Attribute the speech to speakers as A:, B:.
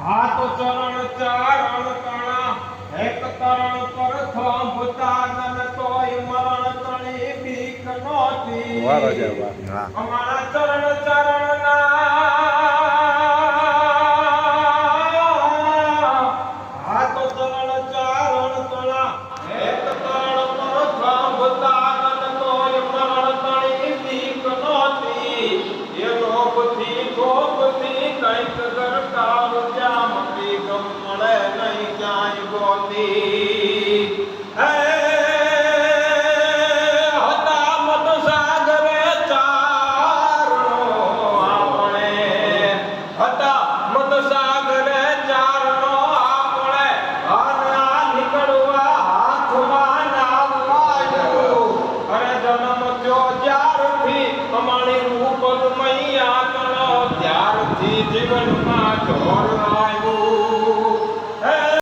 A: હાથ ચરણ ચારણ તણા એક તરણ પર થંભતાનન તોય મરણ તણી બીક નોતી
B: વાહ રાજા વાહ હા
A: અમારા ચરણ ચારણ ના હાથ ચરણ ચારણ તણા એક તરણ પર થંભતાનન તોય મરણ તણી બીક નોતી એ લોભથી ગોપથી કંઈક કરતા જામતી ગમ મળે નહીં ક્યાંય ગોતી હે હતા મત સાગરે ચારણો આપણે હતા મત સાગરે ચારણો આપણે આના નીકળવા હાથમાં નામ આવ્યું અરે જન્મ થયો જ્યારથી અમારી રૂપ મૈયા ત્યારથી જીવનમાં જોર